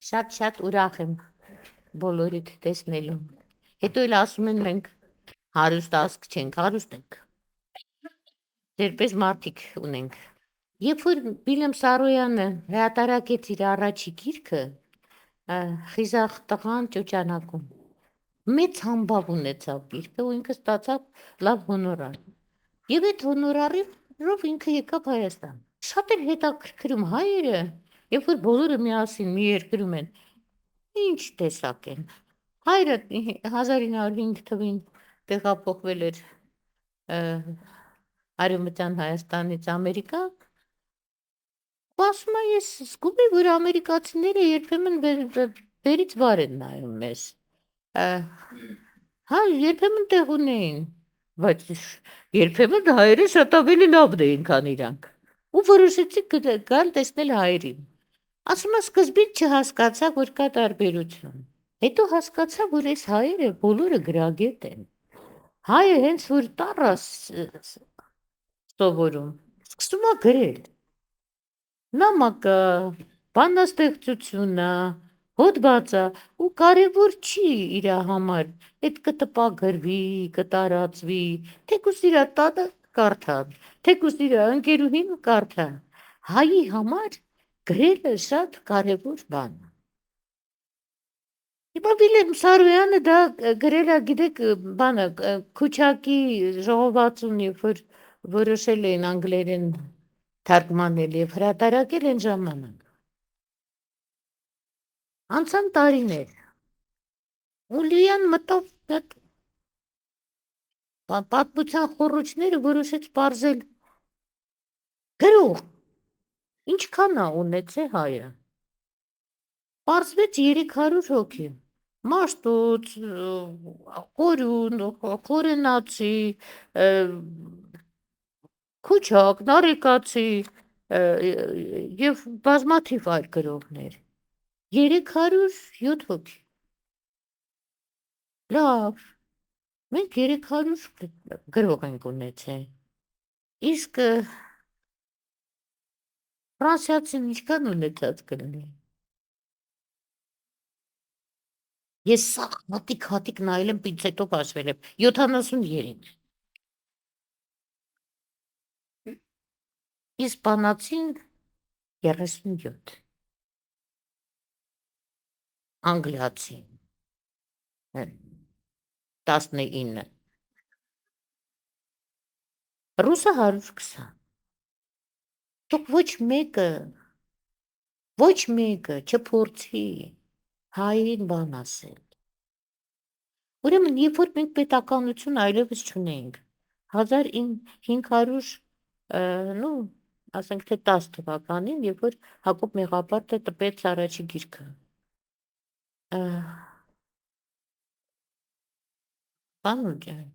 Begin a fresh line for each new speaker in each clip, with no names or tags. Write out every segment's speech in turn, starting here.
Շատ ուրախ եմ բոլորիդ տեսնելու։ Հետո էլ ասում են մենք հարուստ ազգ չենք, հարուստ ենք։ Դերպես մարդիկ ունենք։ Երբ որ Վիլյամ Սարոյանը հրատարակեց իր առաջի գիրքը, խիզախ տղան ճոճանակում, մեծ համբավ ունեցավ գիրքը ու ինքը ստացավ լավ հոնորար։ Եվ այդ հոնորարով ինքը եկավ Հայաստան։ Շատ էր հետաքրքրում հայերը, երբ որ բոլորը միասին մի երկրում են, ինչ տեսակ են։ Հայրը 1905 թվին տեղափոխվել էր Արևմտյան Հայաստանից Ամերիկա, ու ասում է, ես զգում եմ, որ ամերիկացիները երբեմն վերից վար են նայում մեզ։ Հա, երբեմն տեղ ունեին, բայց երբեմն հայերը շատ ավելի լավն էին, քան իրանք։ Ու որոշեցի գալ տեսնել հայերին։ Ասում է, սկզբից չհասկացա, որ կա տարբերություն։ Հետո հասկացա, որ այս հայերը բոլորը գրագետ են։ Հայը հենց որ տառ սովորում, սկսում է գրել։ Նամակը, բանաստեղծությունը, հոդվածը, ու կարևոր չի իր համար, այդ կտպագրվի, կտարածվի, թեկուզ իր տանը կարդան, թեկուզ իր ընկերուհին կարդան։ Հայի համար գրելը շատ կարևոր բան է։ Հիմա Վիլյամ Սարոյանը դա գրել է, գիտեք, բանը Քուչակի ժողովածուն, երբ որ որոշել էին անգլերեն թարգմանել եւ հրատարակել են ժամանակ։ Անցան տարիներ։ Ու Լիան մտավ պատմության խոռոչները որոշեց բարձել գրող։ Ինչքան է ունեցե հայը։ Պարզվեց 300 հոգի։ Մաշտոց, Կորուն, Խորենացի, Քուչակ, Նարեկացի եւ բազմաթիվ այլ գրողներ։ 307 հոգի։ Լավ, մենք 300 գրող ենք ունեցել։ Իսկ ֆրանսիացին ինչքան ունեցած կլինի։ Ես սա հատիկ նայել եմ, պինցետով հաշվել եմ, 73։ Իսպանացին 37, անգլիացին 19, ռուսը 120։ Թող ոչ մեկը չփորձի հային բան ասել։ Ուրեմն, երբ որ մենք պետականություն այլևս չունենք, 1500, ասենք թե 10 թվականին, երբ որ Հակոբ Մեղապարտը տպեց առաջի գիրքը։ Բանուր ջան։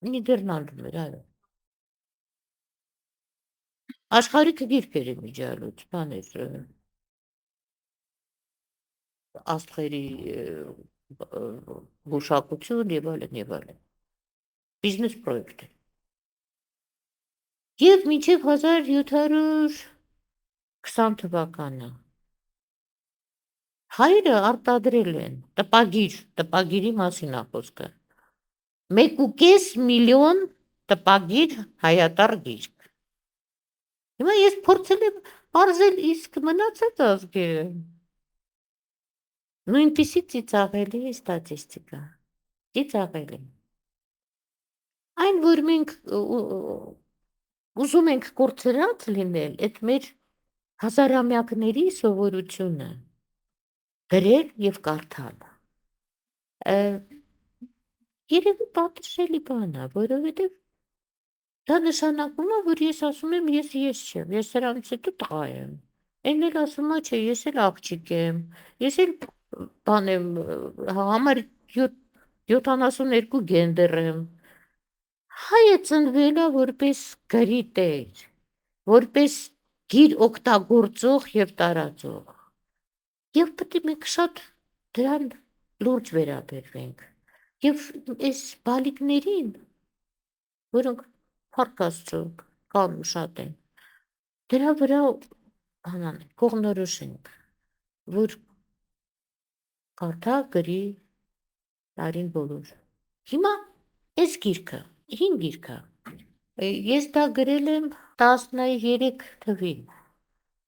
Նիդերլանդում էր, այո։ Աշխարհիկը գիրքեր է միջալուց, բաներ, աստղերի գուշակություն եւ այլն։ Բիզնես պրոյեկտ է։ Եվ մինչև 1720 թվականը հայերը արտադրել են տպագիրի մասին է խոսքը։ 1.5 միլիոն տպագիր հայատառ գիրք։ Հիմա ես փորձել եմ պարզել, իսկ մնացած ազգերը նույնպիսի ծիծաղելի ստատիստիկա։ Ծիծաղելի։ Այն, որ մենք ուզում ենք կորցրած լինել, այդ մեր հազարամյակների սովորությունը գրել եւ կարդալ։ Երևի պատշելի բան է, որովհետեւ դա նշանակում է, որ ես ասում եմ, ես չեմ, ես սրանից հետո տղա եմ։ Էն էլ ասում է, չէ, ես էլ աղջիկ եմ, ես էլ բան եմ, համար 72 գենդեր եմ։ Հայը ծնվել է որպես գրի տեր, որպես գիր օգտագործող եւ տարածող։ Եվ պետք է մենք շատ դրան լուրջ վերաբերվենք։ Եվ այս բալիկներին, որոնք Փառք Աստծո, կան շատ են, դրա վրա Հանանենք, կողնորոշենք, որ կարդա գրի տարին բոլոր։ Հիմա այս գիրքը, հին գիրքը, ես դա գրել եմ 13 թվին,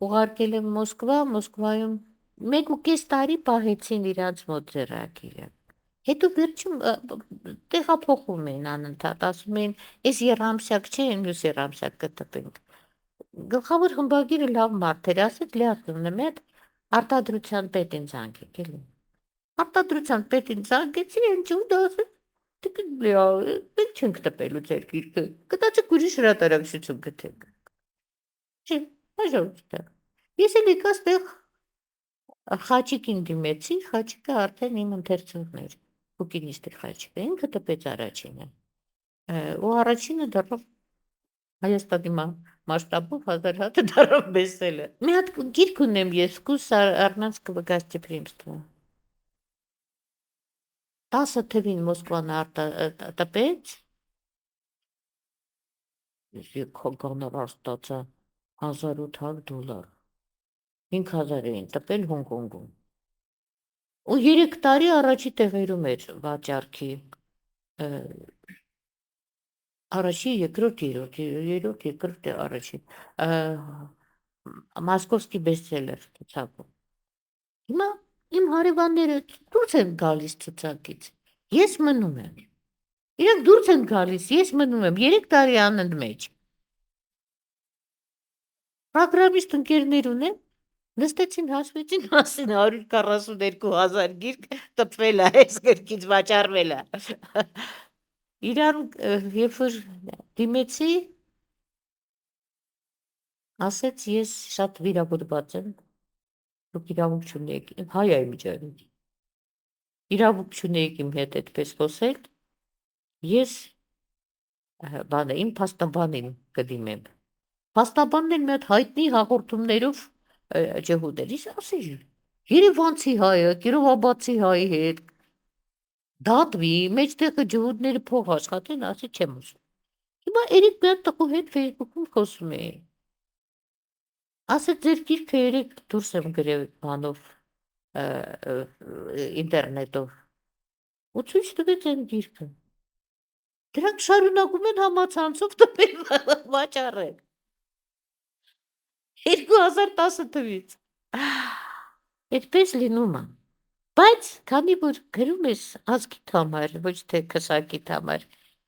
ուղարկել եմ Մոսկվա, Մոսկվայում 1.5 տարի պահեցին իրանց մոտ ձեռագիրը։ Հետո վերջում տեղափոխում էին անընդհատ, ասում էին, այս երամսյակ չէ, մյուս երամսյակ կտպենք։ Գլխավոր խմբագիրը լավ մարդ էր, ասեց լիացում եմ այդ արտադրության պետին զանգեք, էլի։ Արտադրության պետին զանգեցի, ընջում դա ասեց, մենք չենք տպելու ձեր գիրքը, գտացեք ուրիշ հրատարակչություն գտեք։ Չէ, հաջորդը։ Ես էլ եկա ստեղ Խաչիկին դիմեցի, Խաչիկը արդեն իմ ընթերցողն էր, բուկինիստի Խաչիկը, ինքը տպեց առաջինը։ Ու առաջինը դեռ Հայաստանի մասշտաբով 1000 հատ դարավ բեսելը։ Մի հատ գիրք ունեմ ես, «Вкус армянского гостеприимства»։ 10 թվին Մոսկվան տպեց, գոնորար ստացա $1800, 5000 էին տպել Հոնկոնգում։ Ու 3 տարի առաջի տեղերում էր վաճառքի, առաջի, երկրորդ, երկրորդ, առաջի, մոսկովսկի բեսթսելեր ցուցակում։ Հիմա իմ հարևանները դուրս են գալիս ցուցակից, ես մնում եմ։ Իրենք դուրս են գալիս, ես մնում եմ 3 տարի անընդմեջ։ Պրոգրամիստ ընկերներ ունեմ, նստեցին հաշվեցին, ասին 142,000 գիրք տպվել է, այս գրքից վաճառվել է։ Իրան երբ որ դիմեցի, ասեց ես շատ վիրավորված եմ, դուք իրավունք չունեք, հայ է միջանում, իրավունք չունեք իմ հետ այդպես խոսել, ես իմ փաստաբանին կդիմեմ։ Փաստաբանն էլ մի հատ հայտնի հաղորդումներով ջհուդեր, ես ասի Երևանցի հայը, Կիրովաբադցի հայի հետ դատվի, մեջտեղը ջհուդները փող աշխատեն, ասի չեմ ուզում։ Հիմա երեք մի հատ տղու հետ Facebook-ում խոսում էի։ Ասեց ձեր գիրքը երեք դուրս եմ գրել բանով, ինտերնետով։ Ու ցույց տվեց այն գիրքը։ Դրանք շարունակում են համացանցով տպել վաճառել։ 2010 թվից։ Այդպես լինում է։ Բայց քանի որ գրում ես ազգիդ համար, ոչ թե քսակիդ համար,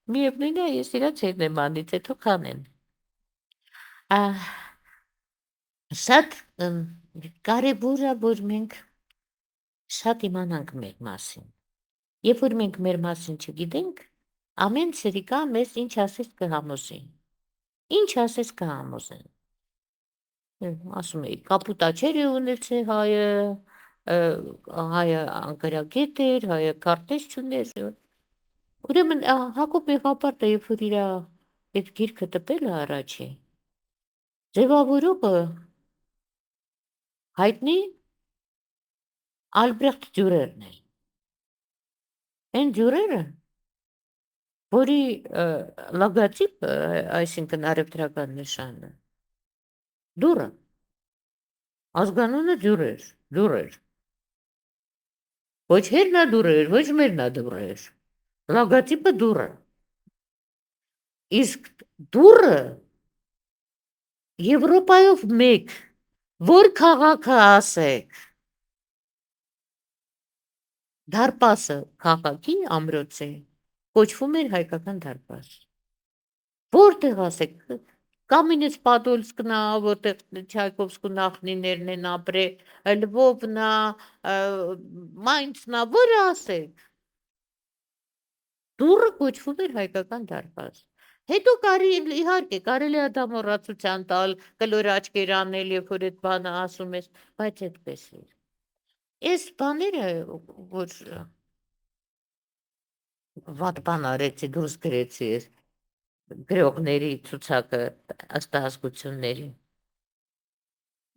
միևնույն է ես իրաց հետ եմ անից, հետո կանեն։ Շատ կարևոր է, որ մենք շատ իմանանք մեր մասին։ Երբ որ մենք մեր մասին չգիտենք, ամեն սրիկա մեզ ինչ ասես կհամոզի։ Ինչ ասես կհամոզեն։ Ասում էի, կապուտաչեր է ունեցել հայը, հայը անկարագետ էր, հայը քարտեզ չուներ։ Ուրեմն Հակոբ Մեղապարտը, երբ որ իր այդ գիրքը տպել է առաջի, ձևավորողը հայտնի Ալբրեխտ Դյուրերն էր։ Այն Դյուրերը, որի լոգոտիպը, այսինքն առևտրական նշանը, դուրը, ազգանունը դյուր էր, ոչ հերնա դուր էր, ոչ մերնա դուր էր, լոգոտիպը դուրը, իսկ դուրը Եվրոպայով մեկ, որ քաղաքը ասեք, դարպասը քաղաքի ամրոցի կոչվում էր հայկական դարպաս։ Որտեղ ասեք, Կամինես Պադոլսկնա, որտեղ Չայկովսկու նախնիներն են ապրել, Լվովնա, Մայնցնա, որ ասեք։ Դուրը կոչվում էր հայկական դարպաս։ Հետո իհարկե կարելի է դա մոռացության տալ, կլոր աչքեր անել, երբ որ այդ բանը ասում ես, բայց այդպես էր։ Այս բաները, որ վատ բան արեցի, դուրս գրեցի գրողների ցուցակը աստահասկությունների։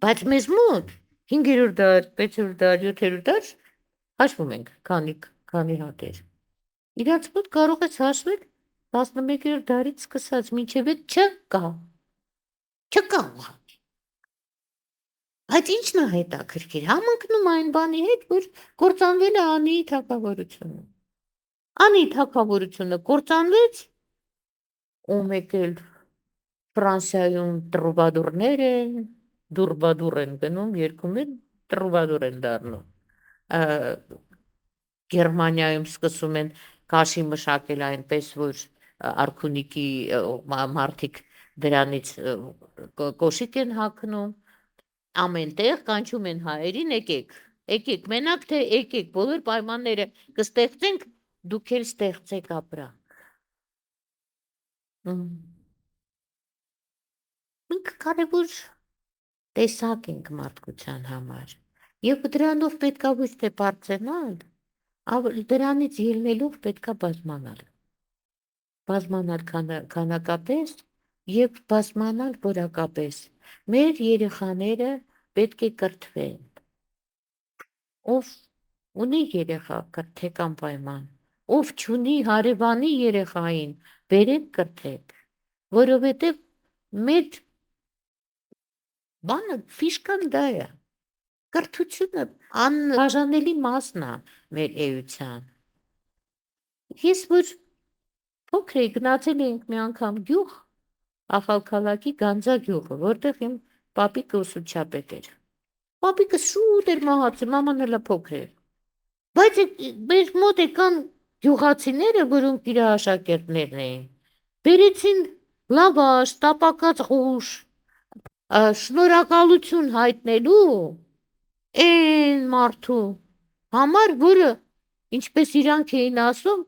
Բայց մեզ մոտ 5-րդ դար, 6-րդ դար, 7-րդ դար հաշվում ենք, քանի հատ էր։ Իրանց մոտ կարող ես հաշվել 11-րդ դարից սկսած մինչև այդ չկա։ Բայց ի՞նչն է հետաքրքիր։ Համընկնում այն բանի հետ, որ կործանվել է Անիի թագավորությունը։ Անի թագավորությունը կործանվեց, ու մեկ էլ Ֆրանսիայում դուրբադուր են գնում, երգում են, տրուբադուր են դառնում։ Գերմանիայում սկսում են քաշի մշակել այնպես, որ արքունիքի մարդիկ դրանից կոշիկ են հագնում, ամեն տեղ կանչում են հայերին, եկեք, մենակ թե եկեք, բոլոր պայմանները կստեղծենք, դուք էլ ստեղծեք ապրանք։ Մենք կարևոր տեսակ ենք մարդկության համար, եւ դրանով պետքա ոչ թե բարձրանալ, դրանից ելնելով պետքա բազմանալ քանակապես եւ բազմանալ որակապես։ Մեր երեխաները պետք է կրթվեն։ Ով ունի երեխա, կրթեք անպայման։ Ով չունի հարևանի երեխային, բերեք կրթեք, որովհետեւ մեր բանը ֆիշկան դա է։ Կրթությունը անբաժանելի մասն է մեր էության։ Ես որ փոքր էի գնացել էինք մի անգամ գյուղ, Ախալքալակի Գանձա գյուղը, որտեղ իմ պապիկը ուսուցչապետ էր։ Պապիկը շուտ էր մահացել, մաման էլ փոքր էր։ Բայց մեր մոտ եկան գյուղացիները, որոնք իր աշակերտներն էին, բերեցին լավաշ, տապակած ղուշ, շնորհակալություն հայտնելու այն մարդու համար, որը, ինչպես իրանք էին ասում,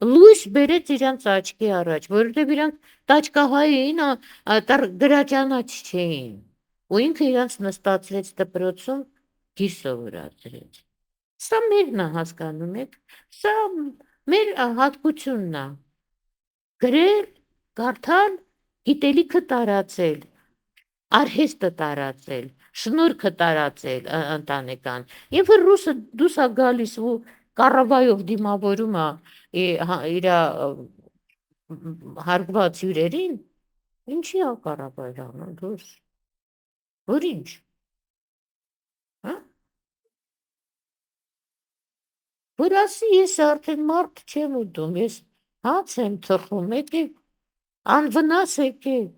լույս բերեց իրանց աչքի առաջ, որովհետև իրանք տաճկահայ էին, գրաճանաչ չէին, ու ինքը իրանց նստացրեց դպրոցում, գիր սովորացրեց։ Սա մերն է, հասկանում եք, սա մեր հատկությունն է, գրել, կարդալ, գիտելիքը տարածել, արհեստը տարածել, շնորհքը տարածել ընտանեկան։ Երբ որ ռուսը դուրս է գալիս ու կառավայով դիմավորում է իր հարգված հյուրերին, ինչի է կառավայր անում դուրս։ Որ ինչ։ Հա։ Որ ասի ես արդեն մարդ չեմ ուտում, ես հաց եմ թխում, եկեք անվնաս եկեք։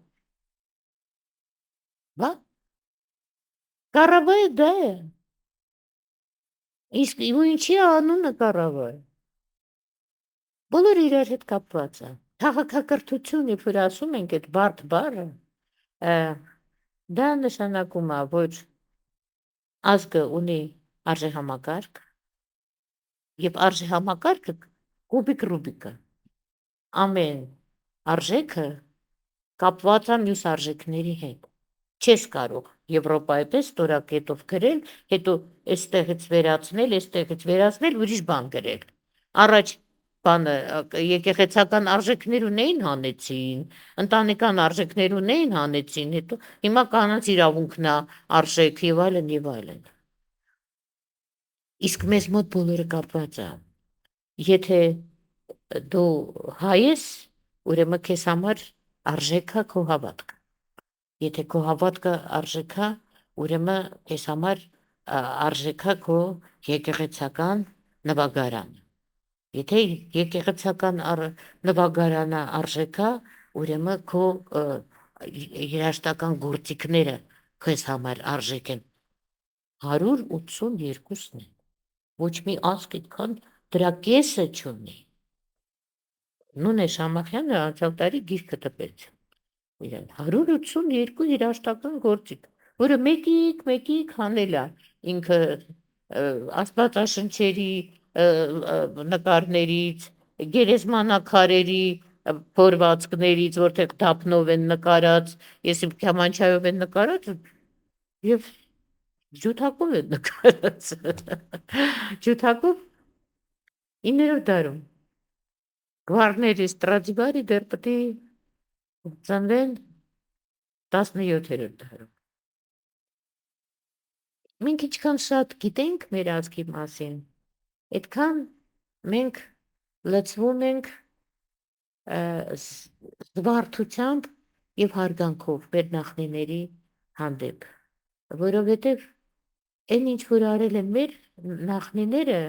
Բա կառավայը դա է։ Իսկ ու ինչի է անունը կառավայ։ Բոլորը իրար հետ կապված է։ Քաղաքակրթություն, երբ որ ասում ենք այդ բարդ բառը, դա նշանակում է, որ ազգը ունի արժեհամակարգ, եւ արժեհամակարգը կուբիկ Ռուբիկը։ Ամեն արժեքը կապված է մյուս արժեքների հետ։ Չես կարող Եվրոպայի պես ստորակետով գրել, հետո այստեղից վերացնել, ուրիշ բան գրել։ Առաջ բանը եկեղեցական արժեքներ ունեին հանեցին, ընտանեկան արժեքներ ունեին հանեցին, հետո հիմա կանանց իրավունքն է արժեք եւ այլն եւ այլն։ Իսկ մեզ մոտ բոլորը կապված է։ Եթե դու հայ ես, ուրեմն քեզ համար արժեքա քո հավատքը։ Եթե քո հավատքը արժեքա, ուրեմն քեզ համար արժեքա քո եկեղեցական նվագարանը։ Եթե եկեղեցական նվագարանը արժեքա, ուրեմն քո երաժշտական քեզ համար արժեք են։ 182-ն է։ Ոչ մի ազգ այդքան դրա կեսը չունի։ Նույն է Շամախյանը անցյալ տարի գիրքը տպեց։ Իրեն 182 երաժշտական գործիք, որը մեկիկ հանել է ինքը աստվածաշնչերի նկարներից, գերեզմանակարերի փորվածքներից, որտեղ դափնով են նկարած, ես իմ քամանչայով են նկարած եւ ջութակով են նկարած։ Ջութակով 9-րդ դարում Գվարների Ստրադիվարի դեռ պետք է ծնվեն 17-րդ դարում։ Մենք ինչքան շատ գիտենք մեր ազգի մասին, այդքան մենք լցվում ենք զվարթությամբ եւ հարգանքով մեր նախնիների հանդեպ։ որովհետև այն ինչ որ արել են մեր նախնիները,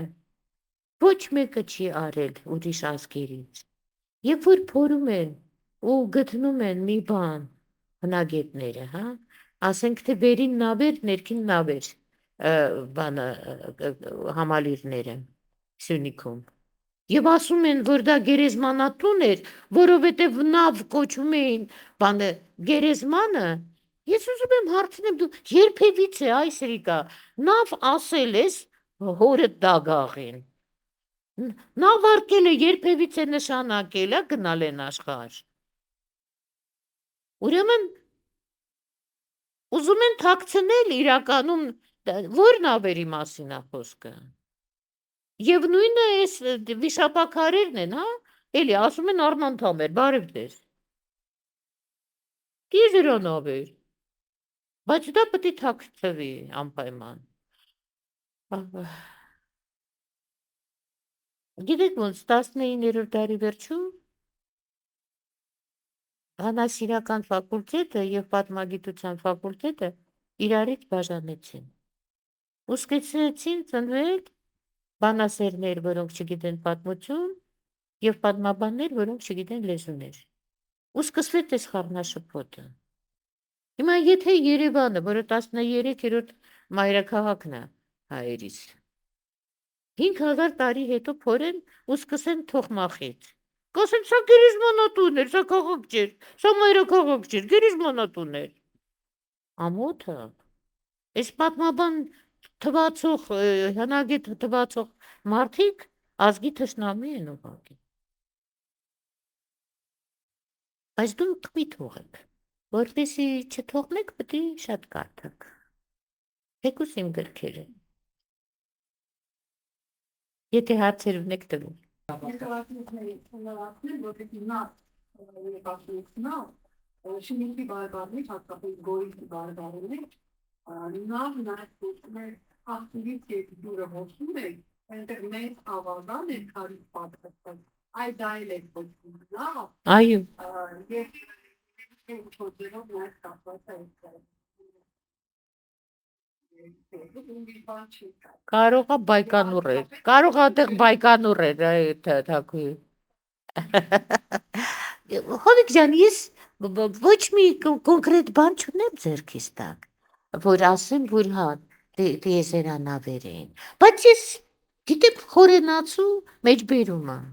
ոչ մեկը չի արել ուրիշ ազգերից։ Երբ որ փորում են ու գտնում են մի բան հնագետները, հա, ասենք թե վերին նավեր, ներքին նավեր, բանը համալիրները Սյունիքում։ Եվ ասում են, որ դա գերեզմանատուն էր, որովհետև նավ կոչում էին բանը գերեզմանը, ես ուզում եմ հարցնեմ, դու երբևիցե այս Ռիկա, նավ ասել ես հորդ դագաղին։ Նավ արկելը երբևիցե նշանակել է գնալ են աշխարհ։ Ուրեմն ուզում են թաքցնել իրականում որ նավերի մասին է խոսքը։ Եվ նույնը էս վիշապաքարերն են, հա, էլի ասում են Արմանդհամեր, բարև ձեզ։ Տիզերանով էր, բայց դա պետք է թաքցվի անպայման։ Գիտեք ոնց 19-րդ դարի վերջում բանասիրական ֆակուլտետը եւ պատմագիտության ֆակուլտետը իրարից բաժանեցին։ Ու սկսեցին ծնվել բանասերներ, որոնք չգիտեն պատմություն, եւ պատմաբաններ, որոնք չգիտեն լեզուներ։ Ու սկսվեց այս խառնաշփոթը։ Հիմա եթե Երևանը, որը 13-րդ մայրաքաղաքն է հայերիս, 5000 տարի հետո փորեն ու սկսեն թողմախից։ Կասեն, սա գերեզմանատուն էր, սա քաղաք չէր, սա մայրաքաղաք չէր, գերեզմանատուն էր։ Ամոթը։ Այս պատմաբան թվացող, հնագետ թվացող մարդիկ ազգի թշնամի են ուղղակի։ Բայց դու թվի թողեք, որպեսզի չթողնեք, պետք է շատ կարդաք։ Թեկուզ իմ գրքերը։ Եթե հարցեր ունեք տվեք։
Շինիկի բարբարներ, հատկապես գորիքի բարբարներ, նավ նայեցում է աղբյուրից և դուրը հոսում է, այնտեղ մեծ ավազան է քարից պատրաստած, այդ դա էլ է խոսում, լավ,
Այո։
և չոձերով նայց կապված է
Կարողա Բայկանուր էր, կարողա այդտեղ Բայկանուր էր, թակուի։ Հովիկ ջան, ես ոչ մի կոնկրետ բան չունեմ ձեռքիս տակ, որ ասեմ, որ հա, տիեզերանավեր էին, բայց ես գիտեք խորենացու մեջբերում եմ,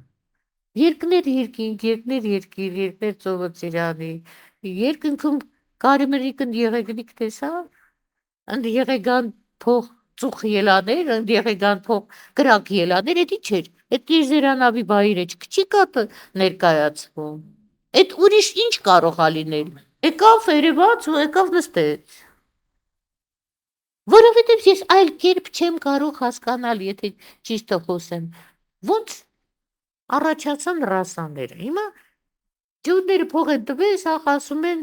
երկներ երկինք, երկներ երկիր, երկներ ծովը ծիրանի, երկնքում կարմրիկն եղեգնիկ տեսավ, ընդ եղեգան փող ծուխ ելաներ, ընդ եղեգան փող կրակ ելաներ, էդ ինչ էր, էդ տիեզերանավի բայրը չի կատը ներկայացվում, էդ ուրիշ ինչ կարող ա լինել, եկավ երևաց ու եկավ նստեց, որովհետև ես այլ կերպ չեմ կարող հասկանալ, եթե ճիշտը խոսեմ, ոնց առաջացան ռասաները, հիմա ջուրները փող են տվել, սաղ ասում են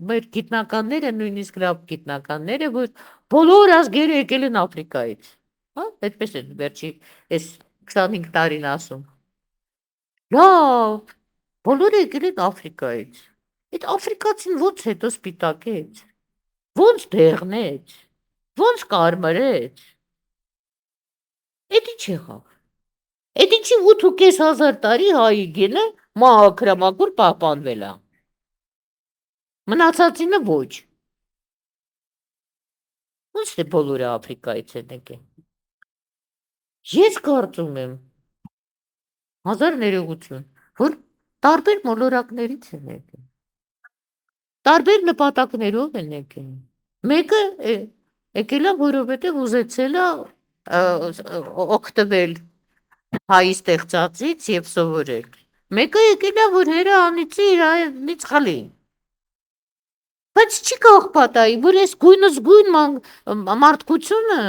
մեր գիտնականները, նույնիսկ լավ գիտնականները, որ բոլոր ազգերը եկել են Աֆրիկայից, հա, այդպես են վերջի այս 25 տարին ասում, լավ, բոլորը եկել են Աֆրիկայից, այդ Աֆրիկացին ոնց հետո սպիտակեց, ոնց դեղնեց, ոնց կարմրեց, էդ ինչ եղավ, էդ ինչի 8,500 տարի հայի գինը մահաքրամակուր պահպանվել է, մնացածինը ոչ, ոնց թե բոլորը Աֆրիկայից են եկել, ես կարծում եմ, 1000 ներողություն, որ տարբեր մոլորակներից են եկել, տարբեր նպատակներով են եկել, մեկը եկել է, որովհետև ուզեցել է օգտվել հայի ստեղծածից և սովորել, մեկը եկել է, որ հերը անիծի իրանից խլի, բայց չի կարող պատահի, որ այս գույնզգույն մարդկությունը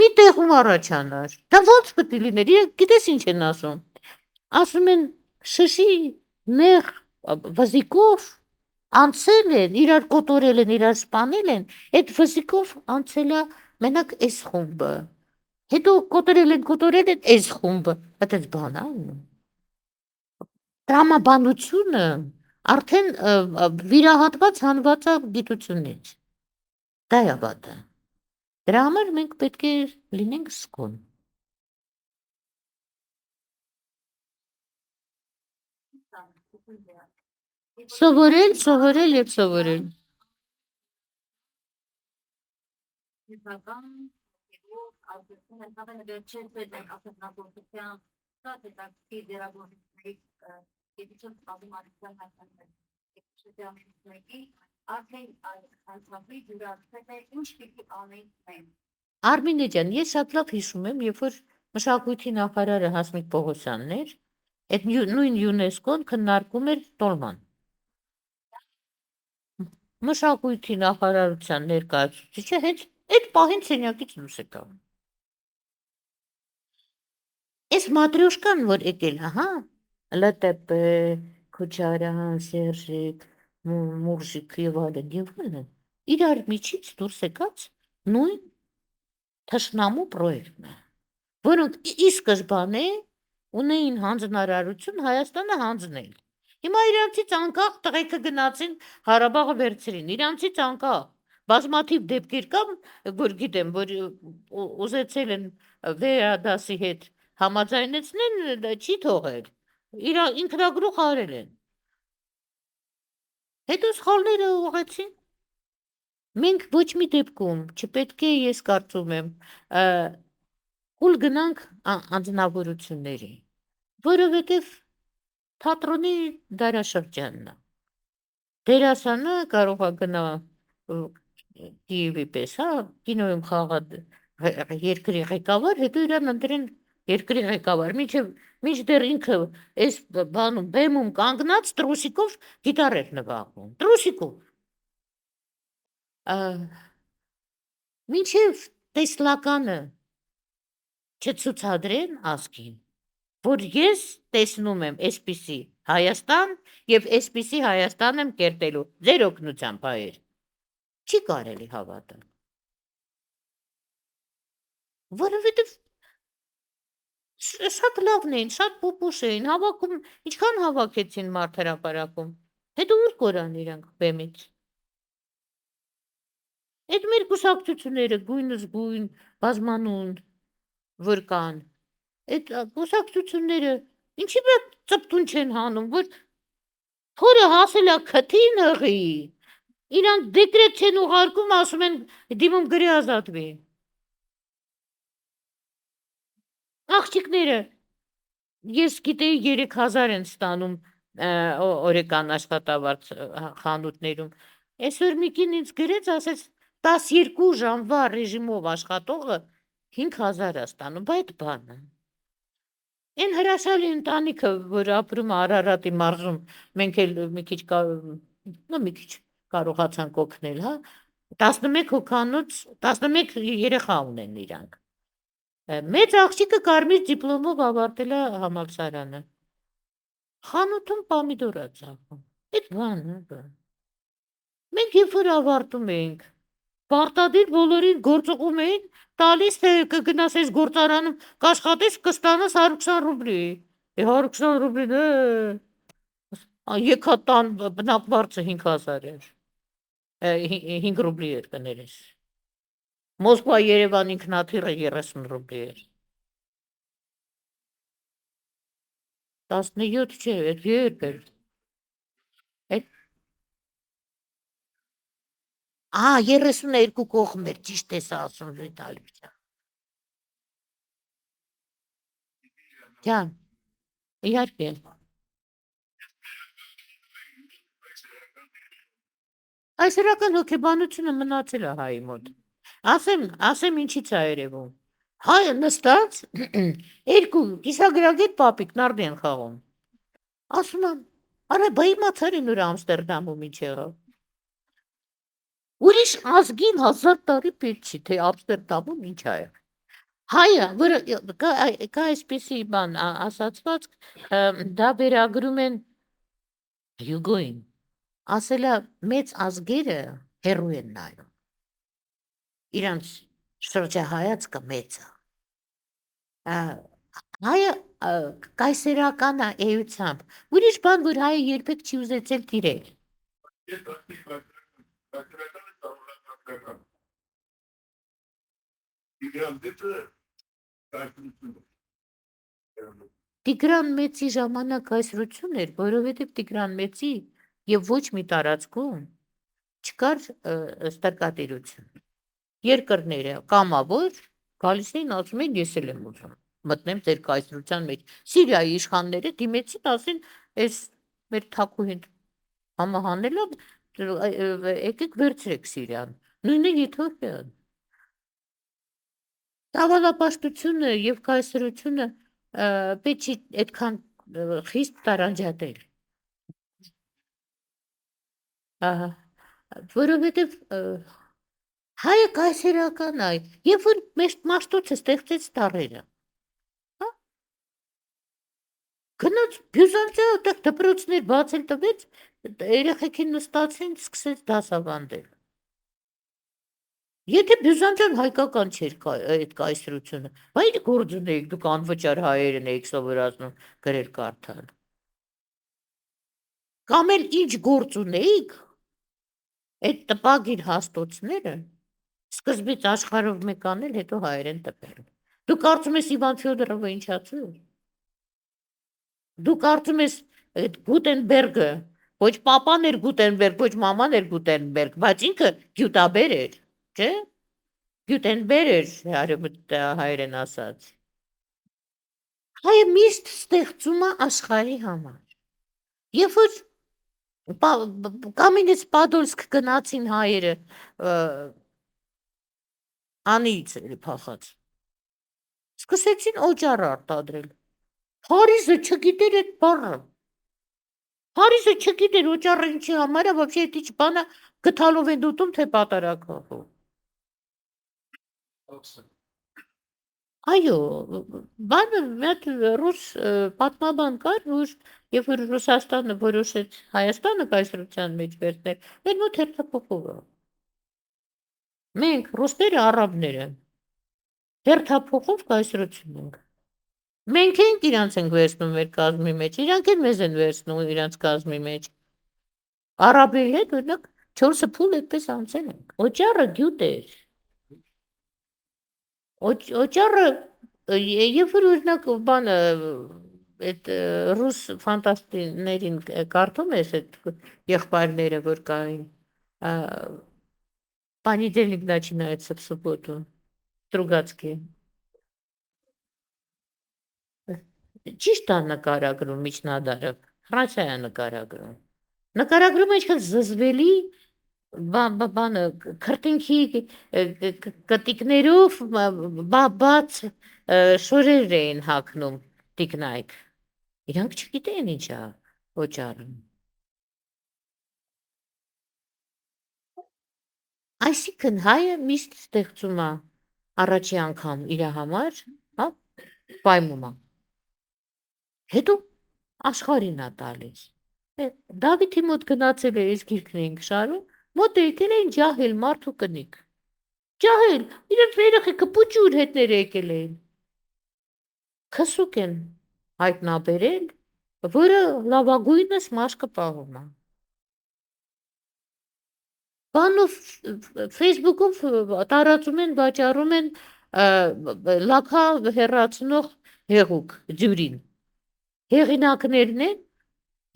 մի տեղում առաջանար, դա ոնց պետք է լիներ, իրենք գիտես ինչ են ասում են շշի նեղ վզիկով անցել են, իրար կոտորել են, իրար սպանել են, այդ վզիկով անցել է մենակ այս խումբը, հետո կոտորել են այս խումբը, այդպես բան է, տրամաբանությունը արդեն վիրահատված հանված է գիտությունից, Դա է վատը։ Դրա համար մենք պետք է լինենք զգոն։ Սովորել եւ սովորել։ Արմինե ջան, ես շատ լավ հիշում եմ, երբ որ մշակույթի նախարարը Հասմիկ Պողոսյանն էր, այդ նույն ՅՈՒՆԵՍԿՕ-ն քննարկում էր տոլման։ Մշակույթի նախարարության ներկայացուցիչը հենց այդ պահին սենյակից դուրս եկավ։ Այս Մատրյոշկան, որ եկել է, հա, ԼՏՊ, Քոչարյան, Սերժիկ, Մուրժիկ եւ այլն եւ այլն, իրար միջից դուրս եկած նույն թշնամու պրոյեկտն է, որոնք ի սկզբանե ունեին հանձնարարություն Հայաստանը հանձնել։ Հիմա իրանցից անկախ տղեկը գնացին Ղարաբաղը վերցրին, իրանցից անկախ բազմաթիվ դեպքեր կան, որ գիտեմ, որ ուզեցել են վերադասի հետ համաձայնեցնեն, չի թողել, ինքնագրուխ արել են, հետո սխալները ուղղեցին։ Մենք ոչ մի դեպքում չպետք է, ես կարծում եմ, ուլ գնանք անձնավորությունների, որովհետև թատրոնի դարաշրջանն է։ Դերասանը կարող է գնա Կիևի պես, հա, կինոյում խաղա երկրի ղեկավար, հետո իրան ընտրեն երկրի ղեկավար, մինչդեռ ինքը այս բանում բեմում կանգնած տրուսիկով գիտար էր նվագում, տրուսիկով։ Մինչև տեսլականը չցուցադրեն ազգին, որ ես տեսնում եմ այսպիսի Հայաստան եւ այսպիսի Հայաստան եմ կերտելու ձեր օգնությամբ հայեր, չի կարելի հավատալ, որովհետեւ շատ լավն էին, շատ պուպուշ էին, հավաքում, ինչքան հավաքեցին Մարդ-հրապարակում, հետո ուր կորան իրանք բեմից։ Այդ մեր կուսակցությունները գույնս գույն, բազմանուն, որ կան, այդ կուսակցությունները ինչի պետք ծպտուն չեն հանում, որ թորը հասել է քթին հղի, իրանք դեկրետ չեն ուղարկում, ասում են դիմում գրի ազատվի։ Աղջիկները, ես գիտեի 3000 են ստանում օրական աշխատավարձ խանութներում, այսօր մի կին ինձ գրեց, ասեց 12 ժամվա ռեժիմով աշխատողը 5000 է ստանում, բայց բանը։ Այն հրաշալի ընտանիքը, որ ապրում է Արարատի մարզում, մենք էլ մի քիչ կարողացանք օգնել, հա, 11 հոգանոց, 11 երեխա ունեն իրանք։ Մեծ աղջիկը կարմիր դիպլոմով ավարտել է համալսարանը։ Խանութում պամիդոր է ծախում։ Այդ բանը։ Մենք երբ որ ավարտում էինք, պարտադիր բոլորին գործուղում էին, տալիս թե կգնաս այս գործարանում կաշխատես կստանաս 120 ռուբլի։ 120 ռուբլին եկատան բնակվարձը 5000 էր։ 5 ռուբլի էր կներես։ Մոսկվա Երևան ինքնաթիռը 30 ռուբլի էր։ 17 չէ, այդ երբ էր։ Այդ 32 կողմ էր, ճիշտ ես ասում Վիտալիկ ջան։ Ջան, իհարկե։ Այս իրական հոգեբանությունը մնացել է հայի մոտ։ Ասեմ ինչից է երևում։ Հայը նստած երկու կիսագրագետ պապիկ նարդի են խաղում։ Ասում եմ, արա բայի մացարին ուր Ամստերդամում ինչ եղավ։ Ուրիշ ազգին 1000 տարի պետք չի, թե Ամստերդամում ինչ ա եղել։ Հայը, որ կա այսպիսի բան ասացված, դա վերագրում են Հյուգոին, ասել է մեծ ազգերը հեռու են նայում, իրանց շրջահայացքը մեծ է, հայը կայսերական է էությամբ, ուրիշ բան, որ հայը երբեք չի ուզեցել տիրել։ Տիգրան Մեծի ժամանակ կայսրություն էր, որովհետև Տիգրան Մեծի եւ ոչ մի տարածքում չկար ստրկատիրություն։ Երկրները կամավոր գալիս էին ասում են ես էլ եմ ուզում մտնեմ ձեր կայսրության մեջ։ Սիրիայի իշխանները դիմեցին ասին այս մեր թակուհին համահանելա եկեք վերցրեք Սիրիան, նույնը Եթովպիան։ Դավալապաշտությունը եւ կայսրությունը պետք չի այդքան խիստ տարանջատել։ Ահա, որովհետև հայը կայսերական այ, երբ որ մեր Մաշտոցը ստեղծեց տառերը, հա, գնաց Բյուզանդիա այդտեղ դպրոցներ բացել տվեց, երեխեքին նստացին, սկսեց դասավանդել։ Եթե Բյուզանդիան հայկական չէր այդ կայսրությունը, բա ինչ գործ ունեիք դուք անվճար հայերեն էիք սովորացնում գրել կարդալ։ Կամ էլ ինչ գործ ունեիք այդ տպագիր հաստոցները սկզբից աշխարհով մեկ անել, հետո հայերեն տպել։ Դու կարծում ես Իվան Ֆյոդորովը ինչացու է։ Դու կարծում ես այդ Գուտենբերգը, ոչ papan էր Գուտենբերգ, ոչ մաման էր Գուտենբերգ, բայց ինքը գյուտաբեր էր, չէ՞։ Գյուտենբեր էր հայերեն ասած։ Հայը միշտ ստեղծում է աշխարհի համար։ Երբ որ Կամենից Պադոլսկ գնացին հայերը անիից էլի փախած։ Սկսեցին օճառ արտադրել։ Փարիզը չգիտեր այդ բառը։ Փարիզը չգիտեր օճառը ինչի համար է, вообще այդ ինչ բանը գթալով են ուտում, թե պատարակով։ Այո, բանը մեկ ռուս պատմաբան կար, որ երբ որ Ռուսաստանը որոշեց Հայաստանը կայսրության մեջ վերցնել, մեր մոտ հերթափոխով է։ Մենք ռուսները արաբները հերթափոխով կայսրություն ենք։ Մենք ենք իրանց ենք վերցնում մեր կազմի մեջ, իրանք են մեզ են վերցնում իրանց կազմի մեջ։ Արաբերի հետ օրինակ 4 փուլ այդպես անցել ենք։ Օճառը գյուտ էր։ Օճառը երբ որ օրինակ բանը այդ ռուս ֆանտաստիներին կարդում ես այդ եղբայրները որ կային Понедельник начинается в субботу Стругацкий ճիշտ է նկարագրում միջնադարը Ֆրանսիա է նկարագրում նկարագրում ինչքան զզվելի բանը քրտինքի կտիկներով բաց շորեր էին հագնում տիկնայք իրանք չգիտեն ինչ է օճառը այսինքն հայը միշտ ստեղծում է առաջի անգամ իր համար հա պայմում է հետո աշխարհին է տալիս Դավիթի մոտ գնացել է այս գիրքն էինք շարում մոտ եկել էին ջահել մարդու կնիկ ջահել իրենց երեխեքը պուճուր հետները եկել էին քսուկ են հայտնաբերել որը լավագույնս մաշկը պահում է բանով Facebook-ով տարածում են վաճառում են լաքա հեռացնող հեղուկ ջուրին հեղինակներն են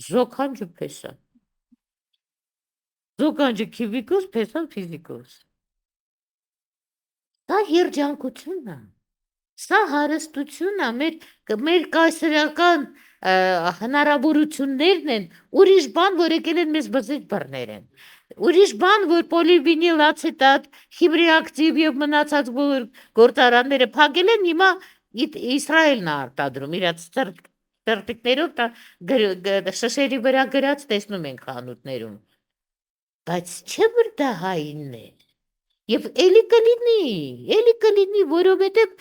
Զոքանջը փեսա Զոքանջը քիմիկոս փեսան ֆիզիկոս Դա երջանկությունն է Սա հարստությունն է մեր կայսրական հնարավորություններն են ուրիշ բան որ եկել են մեզ բզիկ բռներ են ուրիշ բան որ պոլիվինիլ ացետատ խիմրեակտիվ եւ մնացած բոլոր գործարանները փակել են հիմա Իսրայելն է արտադրում իրաց Տերտիկներով շշերի վրա գրած տեսնում ենք խանութներում բայց չէ որ դա հայինն է եւ էլի կլինի որովհետեւ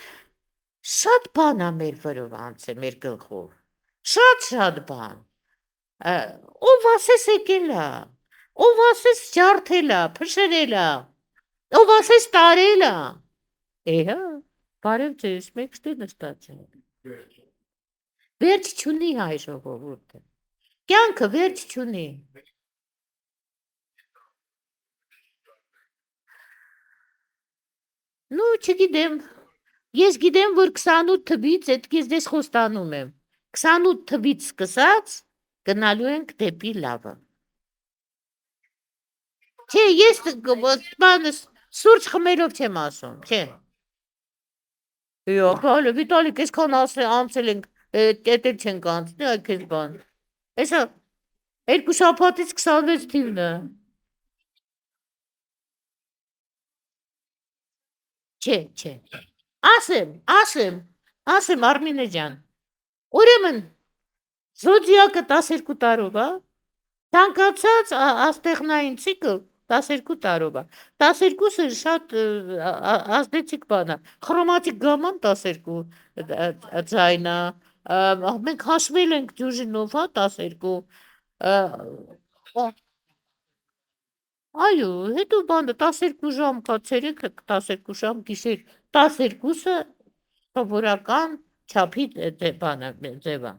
շատ բան է մեր վրով անցել մեր գլխով շատ բան ով ասես եկել է ով ասես ջարդել է փշրել է ով ասես տարել է էհա բարև ձեզ մեկ ստե նստած վերջ չունի հայ ժողովուրդը կյանքը վերջ չունի Ну, չգիտեմ Ես գիտեմ, որ 28 թվից այդ ես դες խոստանում եմ։ 28 թվից սկսած գնալու ենք դեպի լավը։ Չէ, ես բանը սուրճ խմելով չեմ ասում, չէ։ Yo, հələ Վիտալիկ, այսքան անցել ենք, էդ էլ չենք անցնի, այ քեզ բան։ Էսա երկու շաբաթից 26 թիվն է։ Չէ։ Ասեմ Արմինե ջան։ Ուրեմն զոդիակը 12 տարով է, ցանկացած աստեղնային ցիկլ 12 տարով է։ 12-ը շատ ազդեցիկ բան է։ Խրոմատիկ գաման 12 ձայնա։ Մենք հաշվել ենք դյուժինով, հա, 12։ Այո, հետո բանը 12 ժամ կա ցերեկ, 12 ժամ գիշեր, 12-ը սովորական չափի բանը ձև է։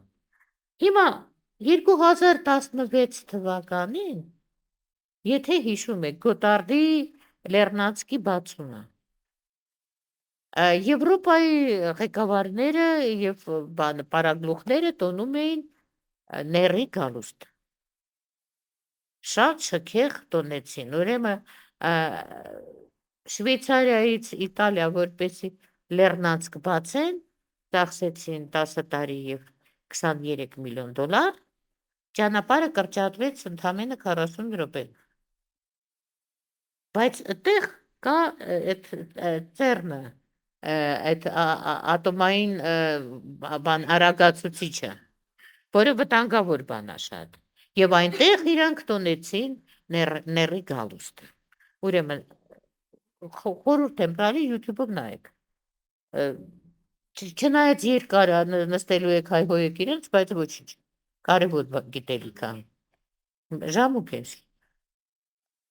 Հիմա 2016 թվականին, եթե հիշում եք, Գոտարդի Լեռնանցքի բացումը, Եվրոպայի ղեկավարները եւ պարագլուխները տոնում էին ների գալուստ։ Շատ շքեղ տոնեցին, ուրեմն Շվեյցարիայից Իտալիա որպեսի Լեռնանցք բացեն, ծախսեցին 10 տարի եւ 23 միլիոն դոլար, ճանապարհը կրճատվեց ընդամենը 40 րոպե։ Բայց այդտեղ կա այդ ծերնը, այդ ատոմային բան արագացուցիչը, որը վտանգավոր բան է շատ։ Եվ այնտեղ իրանք տոնեցին ների գալուստը։ Ուրեմն խորհուրդ եմ տալի YouTube-ով նայեք։ Չնայած երկար է նստելու եք հայհոյեք իրենց, բայց ոչինչ։ Կարևոր գիտելիք է։ Ժամուկ է։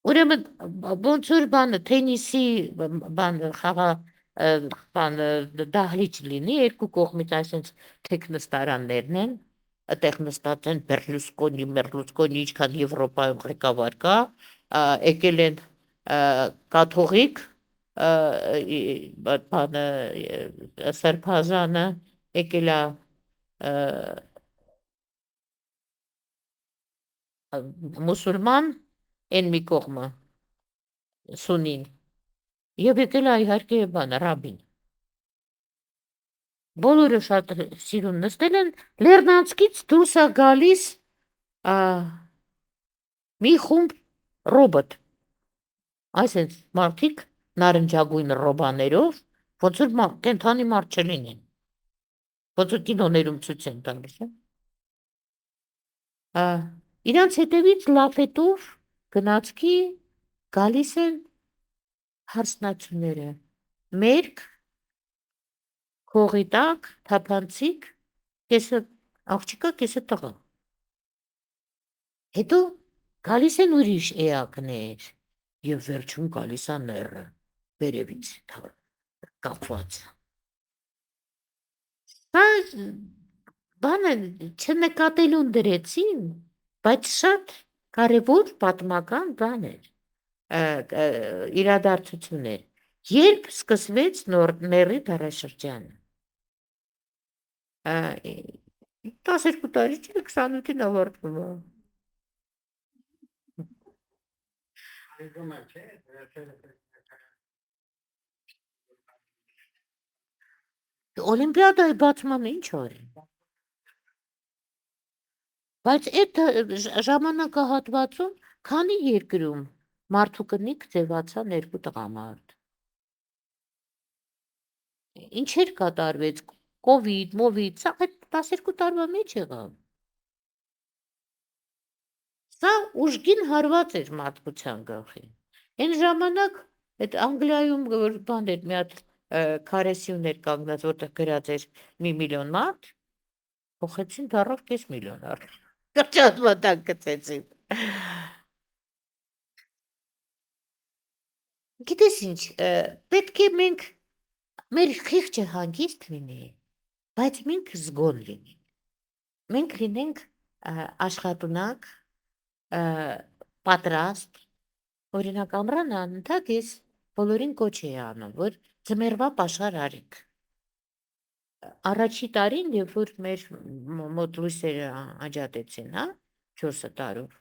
Ուրեմն ոնց որ բանը թենիսի բանը խաղա բանը դահլիճ լինի, երկու կողմից այսպես թեք նստարաններն են, այդտեղ նստած են Բերլուսկոնի, ինչքան Եվրոպայում ղեկավար կա, եկել են կաթողիկ, բանը Սրբազանը, եկել է մուսուլման, են մի կողմը, սունին, եւ եկել է իհարկե բանը ռաբին։ Բոլորը շատ սիրուն նստել են, Լեռնանցքից դուրս է գալիս մի խումբ ռոբոտ, այսպես մարդիկ նարնջագույն ռոբաներով, ոնց որ կենդանի մարդ չլինեն, ոնց որ կինոներում ցույց են տալիս, իրանց հետևից լաֆետով գնացքի գալիս են հարսնացուները, մերկ, քողի տակ, թափանցիկ, կեսը աղջիկա, կեսը տղա։ Հետո գալիս են ուրիշ էակներ եւ վերջում գալիս է ները վերևից կապված։ Բանը չնկատելուն դրեցին, բայց շատ կարևոր պատմական բան էր, իրադարձություն էր, երբ սկսվեց ների դարաշրջանը։ 12 տարի չէ, 28-ին ավարտվում է։ Օլիմպիադայի բացմանը ինչ արին։ Բայց այդ ժամանակահատվածում քանի երկրում մարդու կնիկ ձևացան երկու տղամարդ։ Ինչեր կատարվեց, կովիդ, մովիդ, սա այդ 12 տարվա մեջ եղավ։ Սա ուժգին հարված էր մարդկության գլխին։ Այն ժամանակ այդ Անգլիայում որ բան էր մի հատ քարեսյուն էր կանգնած, որտեղ գրած էր 1 միլիոն մարդ, փոխեցին դառավ 5 միլիոն արդ։ Կրճատվատակ գցեցին։ Գիտես ինչ, պետք է մենք մեր խիղճը հանգիստ լինի, բայց մենք զգոն լինենք։ Մենք լինենք աշխատունակ, պատրաստ, օրինակ ամռանը անընդհատ ես բոլորին կոչ էի անում, որ ձմեռվա պաշար արեք։ առաջի տարին, երբ որ մեր մոտ լույսերը աջատեցին, հա, 4 տարով,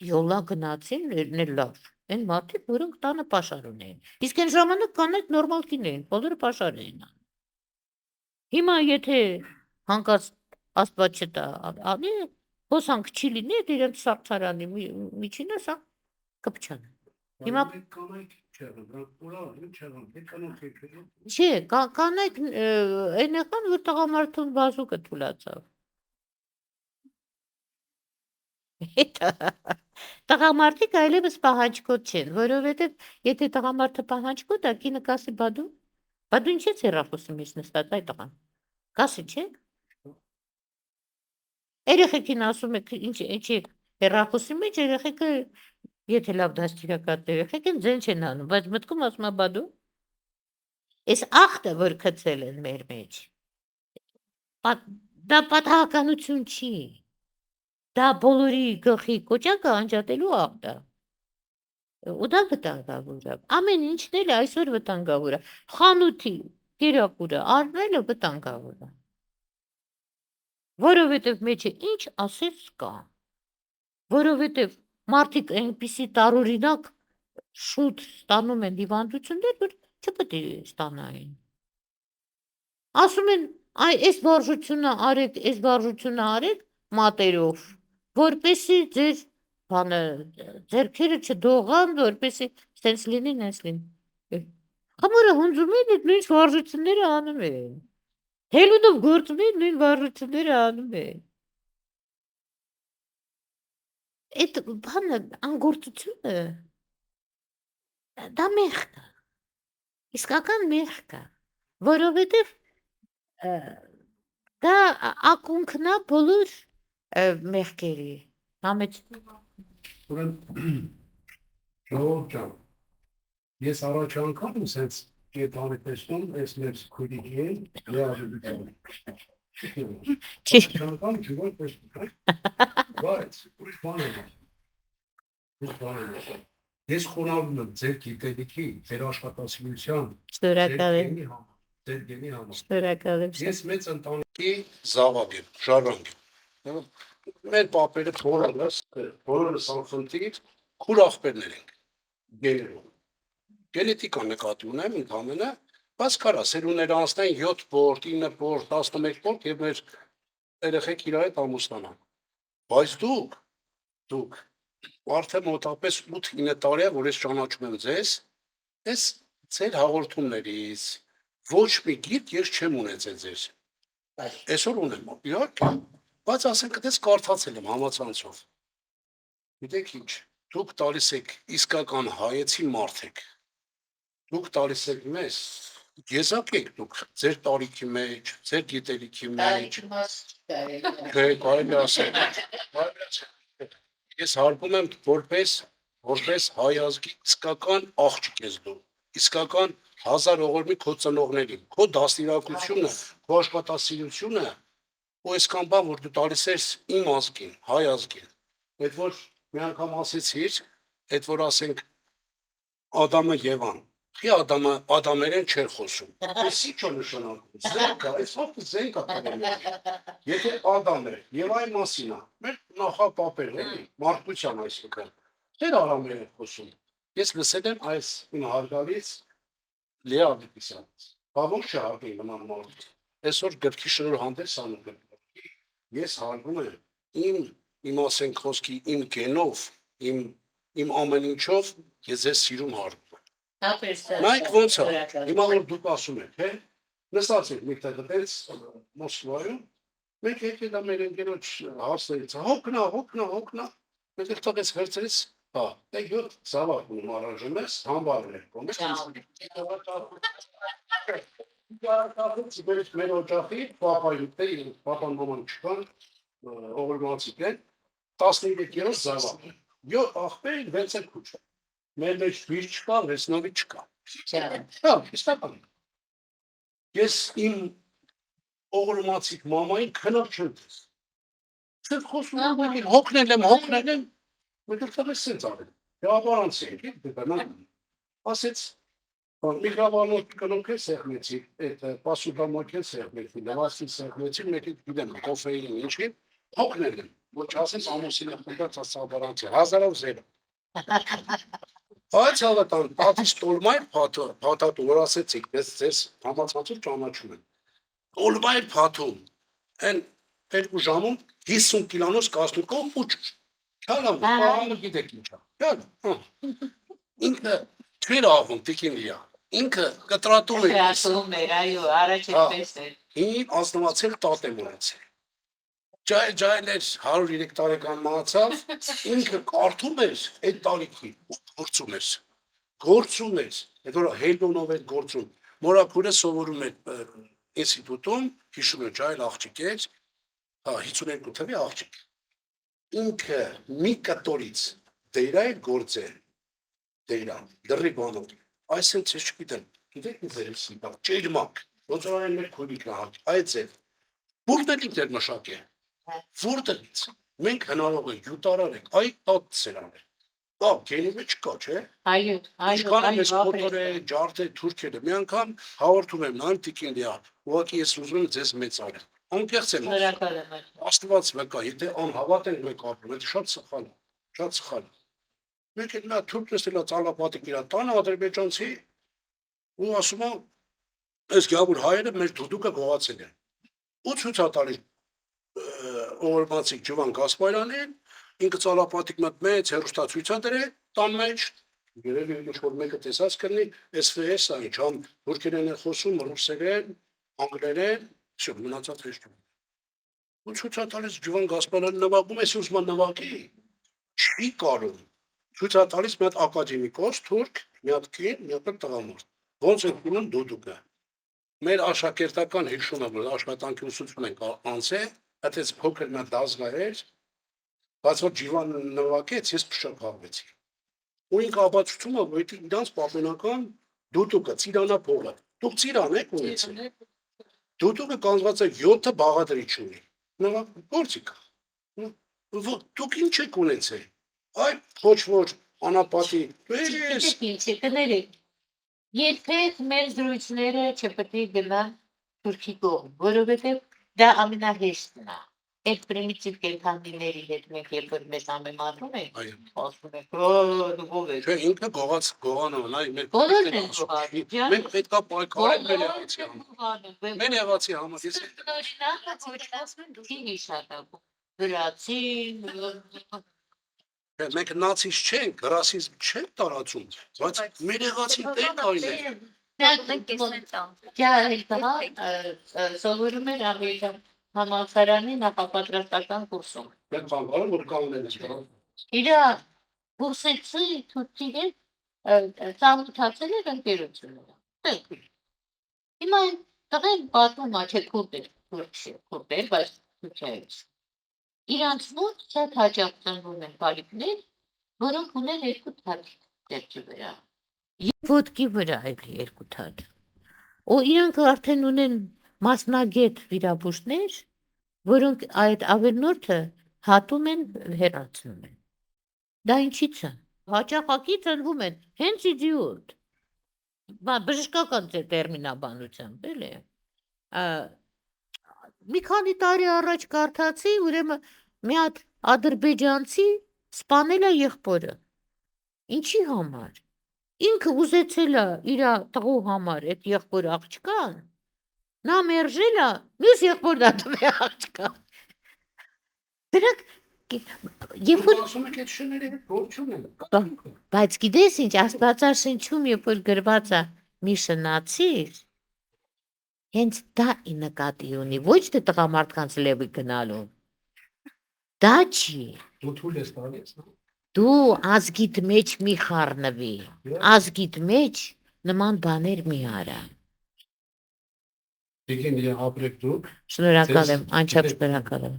յոլա գնացին, ներնել լավ, են մարդիկ, որոնք տանը պաշար ունեին, իսկ են ժամանակ կանեք նորմալ կին էին, բոլորը պաշար էին, հիմա եթե հանկած աստված չտա, անի, հոսանք չի լինի, իրենց սարցարանի միջինը սա կպչան, հիմա Չէ, կանայք այն եղան, որ տղամարդուն բազուկը թուլացավ։ Տղամարդիկ այլևս պահանջկոտ չեն, որովհետև եթե տղամարդը պահանջկոտ է, կինը կասի բադու, բադու ինչ է հեռախոսի մեջ նստած այ տղան, կասի չէ։ Երեխեքին ասում եք ինչի հեռախոսի մեջ երեխեքը եթե լավ դաստիարակած երեխեք են ձեն չեն անում, բայց մտքում ասում է բադու։ Այս ախտը, որ գցել են մեր մեջ, դա պատահականություն չի, դա բոլորի գլխի կոճակը անջատելու ախտ է, ու դա վտանգավոր է, ամեն ինչն էլ այսօր վտանգավոր է, խանութի կերակուրը առնելը վտանգավոր է, որովհետև մեջը ինչ ասես կա, որովհետև մարդիկ այնպիսի տարօրինակ շուտ ստանում են հիվանդություններ, որ չպետք է ստանային։ Ասում են, այս վարժությունը արեք, այս վարժությունը արեք մատերով, որպեսի ձեր բանը ձեռքերը չդողան, որպեսի սենց լինի, նենց լինի։ Համարը հունձում են, այդ նույն վարժությունները անում են։ Հելունով գործում են, նույն վարժությունները անում են։ Այդ բանը անգործությունը դա մեղք է, իսկական մեղք է, որովհետև դա ակունքն է բոլոր մեղքերի, համեջ։
Ուրեմն ժողովուրդ ջան, ես առաջ անգամ եմ սենց կետանի տեսնում, ես մեր քույրիկի են լիարժեքություն։ Առաջ անգամ ջուր տեսնում, բայց ուրիշ բան եմ։ Ես խոնարհում եմ ձեր գիտելիքի, ձեր աշխատասիրության, ձեր գենի համար։
Շնորհակալ եմ։
Ես մեծ ընտանիքի զավակ եմ, ժառանգ եմ։ Մեր պապերը բոլորս անխնդիր քուր աղբերներ ենք, գեներով։ Գենետիկա նկատի ունեմ ընդամենը, բայց կարա սերունդները անցնեն 7 պորտ, 9 պորտ, 11 պորտ և մեր երեխեք իրար հետ ամուսնանան։ Բայց դուք արդեն մոտապես 8-9 տարի է, որ ես ճանաչում եմ ձեզ, ես ձեր հաղորդումներից ոչ մի գիրք ես չեմ ունեցել ձեզ։ Այսօր ունեմ, իհարկե, բայց ասենք դες կարդացել եմ համացանցով։ Գիտեք ինչ, դուք տալիս եք իսկական հայեցի մարդ եք։ Դուք տալիս եք մեզ, եզակ եք դուք ձեր տարիքի մեջ, ձեր գիտելիքի մեջ։ Կարելի ասել։ Ես հարգում եմ որպես հայ ազգի իսկական աղջիկ ես դու, իսկական 1000 ողորմի քո ծնողներին, քո դաստիարակությունը, քո աշխատասիրությունը ու այսքան բան, որ դու տալիս ես իմ ազգին, հայ ազգին, այդ որ մի անգամ ասեցիր, այդ որ ասենք Ադամը Եվան, խի Ադամերեն չեր խոսում, ես ինչ է նշանակում, զենք է, այս հովքը զենք է կրել, եթե Ադամ է, Եվայի մասին է, մեր նախապապեր էլի, մարդկության այսինքն, չեր Արամերեն խոսում, ես լսել եմ այս իմ հարգալից Լեա Ավետիսյանից, բա ոնց չհարգեի նման մարդ, այսօր գրքի շնորհանդես անում եմ, ես հարգում եմ իմ ասենք խոսքի, իմ գենով, իմ ամեն ինչով ես ես սիրում հարգում եմ։ Նայք ոնց է, հիմա որ դուք ասում եք, նստած եք մի տեղ Մոսկվայում, մենք եկել դա մեր ընկերոջ հասներից, հոգնա, մենք էլ տղես վերցրեց, դե 7 զավակ ունում առանջում ես, համբարն եք կոմ ես, մեր օջախի, պապան մաման չկան, ողորմացիկ են, 13 զավակ, 7 աղբեր, 6 քուչ, մեր մեջ բիր չկա, վեսնովի չկա, իստական, ես իմ ողորմացիկ մամային քնավ չեմ տես, չեմ խոսում եմ, հոգնել եմ, մեկ էլ տղես սենց արել, դեաբարանցի ենք, ասեց, Միկրովալնոց կնոք է սեղմեցի, այդ պասուդամոք է սեղմեցի, լավասի սեղմեցի, մեկ է գիտեմ, կոֆեին ինչի, հոգնել եմ, ոչ ասես ամուսին է խնդած ասաբարանցի, հազարով զերո։ Այս հավատան, պատից տոլմայր պաթատու, որ ասեցիք, ձեզ համացածուր ճանաչում են։ Տոլմայր պաթում, են 2 ժամում 50 կիլանոց կասնուկով ուչ, չալամ, պարանը գիտեք ինչա, ինքը թվեր աղում տիկինլիա, ինքը կտրատում է
Ասում էր, այո, առաջ էպես էր։
հին ասնվացել տատ եմ ունեցել։ Ջայլ էր 103 տարեկան մահացավ, ինքը կարդում էր այդ տարիքի, գործում էր, այդ որ հելդոնով էր գործում, մորաքուրը սովորում էր ինստիտուտում, հիշում էր ջայլ աղջիկ էր, 52 թվի աղջիկ, ինքը մի կտորից դեյրա էր գործել, դեյրա, դրի բանով, այսենց ես չգիտեմ, գիտեք ինձ էր սիպակ, ճերմակ, ոնց որ այն մեր քույրիկն ահակ, այդ ձև, որտեղից էր մշակել, որտեղից, մենք հնարող ենք, յուտարար ենք, այ տատ սերաներ, գենիվը չկա, չէ,
Այո,
ես կոտոր է, ջարդ է, թուրքերը, մի անգամ հաղորդում եմ նայմ տիկինլիա, ուղղակի ես ուզում եմ ձեզ մեծ արել, անկեղծ եմ աստված վկա, եթե անհավատ ենք մեկ ապրում, այդ շատ սխալ է, մեկ էլ նա թուրքն ես էլա ծալապատիկ իրա տանը ադրբեջանցի ու ասում է, այս գյաբուր հայերը մեր դուդուկը գողացել են, ու ցույց է տալիս օվորմացիկ Ջվան Գասպարյանին, ինքը ծալապատիկ մեծ հեռուստացույց է դրել, տան մեջ, երևի ինչ-որ մեկը տեսած կլինի, SVS այն, չամ թուրքերեն է խոսում, ռուսերեն, անգլերեն, շո, մնացած հեշտ չունի։ Ու ցույց է տալիս Ջվան Գասպարյանը նվագում է, ուզում է նվագի, չի կարող։ Ցույց է տալիս մի հատ ակադեմիկոս, թուրք, մի հատ կին, մի հատ տղամարդ։ Ոնց է գնում դուդուկը։ Մեր աշակերտական հիշումը, որ աշխատանքի ուսուցում ենք անցել, այդպես փոքր նա դազգա էր, բայց որ Ջիվան նվագեց, ես փշակավեցի։ Ու ինքը ապացուցում է, որ իրանց պապենական դուդուկը, ծիրանափողը, դուք ծիրան եք ունեցել։ Դուդուկը կանգնած է 7 բաղադրիչ ունի։ Գործիք։ Դուք ինչ եք ունեցել։ Այ ոչ որ անապատի,
կներեք, երբեք մեր զրույցները չպետք է գնան Թուրքի կողմ, որովհետև դա ամենահեշտն է։ Այդ պրիմիտիվ կենդանիների հետ մենք երբ որ մեզ ամեմանում ենք, ասում ենք, դու ով ես։
Չէ, ինքը գողած գողանոն, այ մեր
Բոլորն են գողանում։
Մենք պետք է պայքարել մեր եղածի համար։
Չի հիշատակում։ Գրացին,
Մենք նացիստ չենք, ռասիզմ չենք տարածում, բայց մեր եղածին պետք
այլ սովորում էր ամերիկան համալսարանի նախապատրաստական կուրսում։
Մենք բանվարը, որ կանոնել ենք։
Իրա կուրսեցի թուրքի հետ ծանոթացել էր ընկերությունները։ Հիմա տղեն պատմում է, չէ քուրդ էր, բայց թուրքերից։ Իրանց մոտ շատ հաճախ ծնվում են բալիկներ, որոնք ունեն 2 թաթ դեպքի վրա։ Ոտքի վրա էլ 2 թաթ։ Ու իրանք արդեն ունեն մասնագետ վիրաբույժներ, որոնք այդ ավելնորդը հատում են, հեռացնում են։ Դա ինչի՞ց է։ Հաճախակի ծնվում են հենց իդիոտ։ Բժշկական տերմինաբանությամբ, էլի։ Մի քանի տարի առաջ կարդացի, ուրեմն մի հատ ադրբեջանցի սպանել է եղբորը։ Ինչի համար։ Ինքը ուզեցել է իր տղու համար այդ եղբոր աղջկան, նա մերժել է, մյուս եղբորն ատում է աղջկան։ Դրանք
ասում եք այդ շները հետ գործ չունեն։
Բայց գիտես ինչ, Աստվածաշնչում երբ որ գրված է մի շնացիր, հենց դա նկատի ունի, ոչ թե տղամարդկանց լեվի գնալու։ Դա չի։
Դու թույլ ես տալիս,
Դու ազգիդ մեջ մի խառնվի, ազգիդ մեջ նման բաներ մի արա։
Տիկինլիա ապրեք դուք։
Շնորհակալ եմ, անչափ շնորհակալ եմ։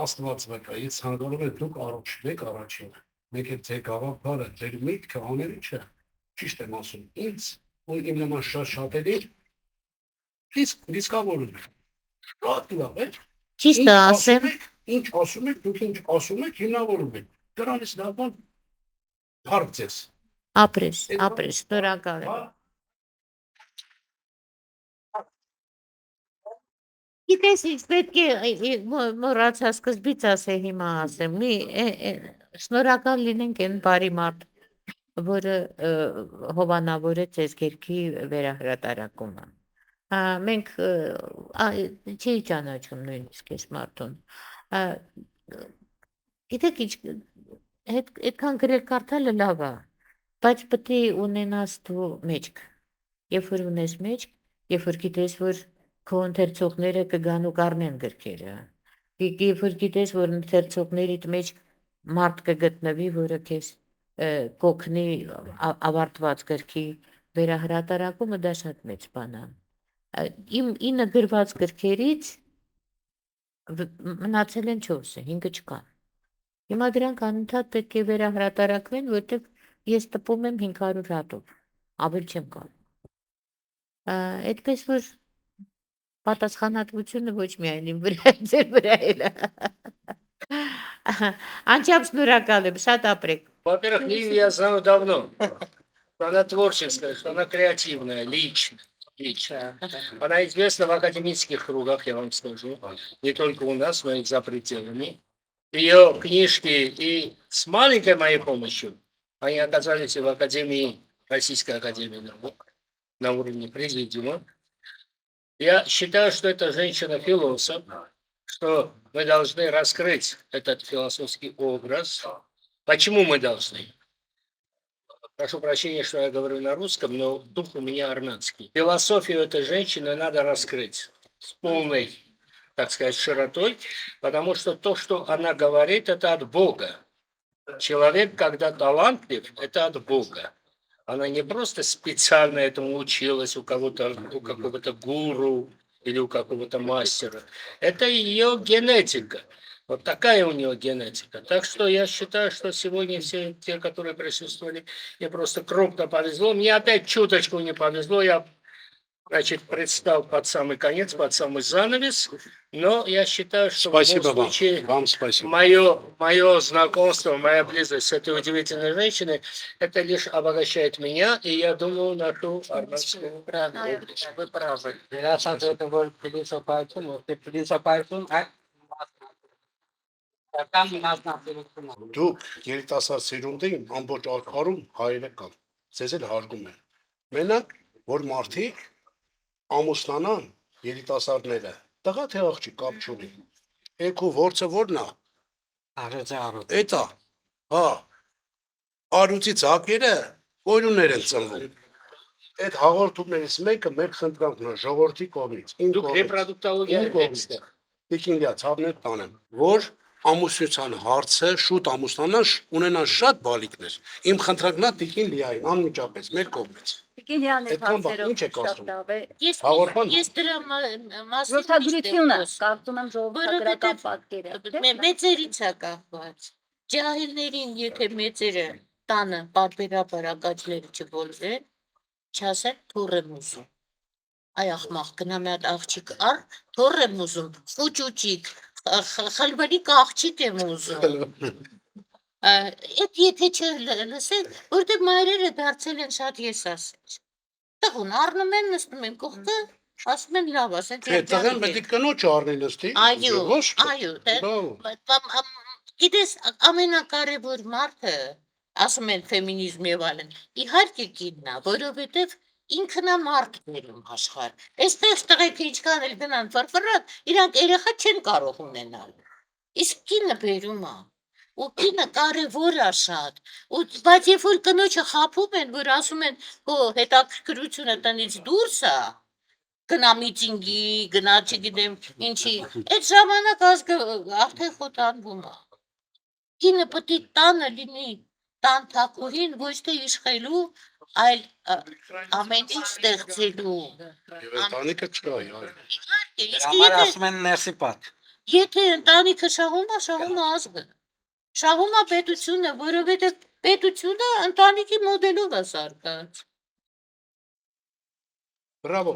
Աստված վկա, ես ցանկանում եմ դուք առաջինեք առաջին։ Մեկ էլ ձեր գաղափարը, ձեր միտքը աներիչը, ճիշտ եմ ասում, ինձ ու իմ նման շատերի դիսկավորում է։ Շատ լավ է։
Ճիշտ ասեմ,
Ինչ ասում եք, դուք ինչ ասում եք, հիմնավորում եք։ Դրանից լավ բան հարցես։
ապրես, շնորհակալ եմ։ Գիտես, ինձ պետք է մոռացա սկզբից ասել, հիմա ասեմ, շնորհակալ լինենք այն բարի մարդ, որը հովանավորեց այս գերքի վերահրատարակումը։ Մենք չի ճանաչում նույնիսկ այս մարդուն։ Գիտեք ինչ, այդքան գրել կարդալը լավ է, բայց պետք է ունենաս դու մեջք։ Երբ որ ունես մեջք, երբ որ գիտես, որ քո ընթերցողները կգան ու կառնեն գրքերը, երբ որ գիտես, որ ընթերցողներիդ մեջ մարդ կգտնվի, որը քեզ կօգնի ավարտված գրքի վերահրատարակումը, դա շատ մեծ բան է։ Իմ 9 գրված գրքերից մնացել են 4-ը, 5-ը չկան։ Հիմա դրանք անընդհատ պետք է վերահրատարակվեն, որտեղ ես տպում եմ 500 հատով, ավել չեմ կարող։ Այդպես որ պատասխանատվությունը ոչ միայն իմ վրա, ձեր վրա էլ է։ Անչափ շնորհակալ եմ, շատ ապրեք։
Во-первых, Лилию я знаю давно. Она творческая, что она креативная, лично. Она известна в академических кругах, я вам скажу. Не только у нас, но и за пределами. Ее книжки и с маленькой моей помощью, они оказались и в Академии, Российской Академии наук, на уровне президиума. Я считаю, что это женщина-философ, что мы должны раскрыть этот философский образ. Почему мы должны? Прошу прощения, что я говорю на русском, но дух у меня армянский. Философию этой женщины надо раскрыть с полной, так сказать, широтой, потому что то, что она говорит, это от Бога. Человек, когда талантлив, это от Бога. Она не просто специально этому училась у какого-то гуру или у какого-то мастера. Это ее генетика. Вот такая у нее генетика. Так что я считаю, что сегодня все те, которые присутствовали, мне просто крупно повезло. Мне опять чуточку не повезло. Я, значит, предстал под самый конец, под самый занавес. Но я считаю, что
Спасибо
в любом случае
вам спасибо.
мое знакомство, моя близость с этой удивительной женщиной, это лишь обогащает меня, и я думаю, нашу армянскую область.
Вы правы. Biraz это был փիլիսոփայություն,
Դուք երիտասարդ սերունդին ամբողջ աշխարհում հայերը կան։ Ձեզ էլ հարգում են։ Մենակ որ մարդիկ ամուսնանան երիտասարդները, տղա թե աղջիկ կապ չունի։ Էքու ворցը ո՞րն է։
Արժանապատվություն։
Էտա։ Հա։ Արուծի ցակերը կոյուններ են ծնվում։ Այդ հաղորդումներից մեկը մեր խնդրանքն է ժողովրդի կողմից։
Դուք ռեպրոդուկտոլոգիա եք։
Տիկինյա ցավներ տանեմ, որ ամուսնության հարցը շուտ ամուսնանան ունենան շատ բալիկներ։ Իմ խնդրանքն է տիկին լիային անմիջապես մեր կողմից։ Այդքան բան ինչ եք ասում։ Հաղորդման
Ես դրա մասին
Որդագրությունը կարծում եմ ժողովրդական պատկերը։
մեծերից է կախված։ Ջահիլներին, եթե մեծերը տանը բարբերաբար ակաջլերը չբոլվեն, չասեն թուր եմ ուզում։ Այ ախմախ գնա մի հատ աղջիկ առ, թուր եմ ուզում, խուճուճիկ, խլբալիկ աղջիկ եմ ուզում։ Այդ եթե չլսեն, որտեղ մայրերը դարձել են շատ եսասեր։ Տղուն առնում են, նստում են կողքը, ասում են լավ, ասեն
Թե տղեն պետք է կնոջ առնի նստի։
Այո, գիտես ամենակարևոր մարդը, ասում են ֆեմինիզմ եւ այլն, իհարկե կինն է, որովհետեւ ինքն է մարդ բերում աշխարհ։ Այստեղ տղեկը ինչքան էլ գնան ֆրֆրատ, իրանք երեխա չեն կարող ունենալ։ Իսկ կինը բերում է։ Ու կինը կարևոր է շատ։ Բայց երբ որ կնոջը խաբում են, որ ասում են, հո հետաքրքրությունը տնից դուրս է, գնա միտինգի, գնա չգիտեմ ինչի, այդ ժամանակ ազգը արդեն խոտանվում է։ Կինը պետք է տանը լինի, տան թակուհին ոչ թե իշխելու, այլ ամեն ինչ ստեղծելու։
Եվ ընտանիքը չկա, այո։
Համար ասում են ներսի պատ։
Եթե ընտանիքը շահում է ազգը։ Շահում է պետությունը, որովհետև պետությունը ընտանիքի մոդելով է սարքած։
Բրավո։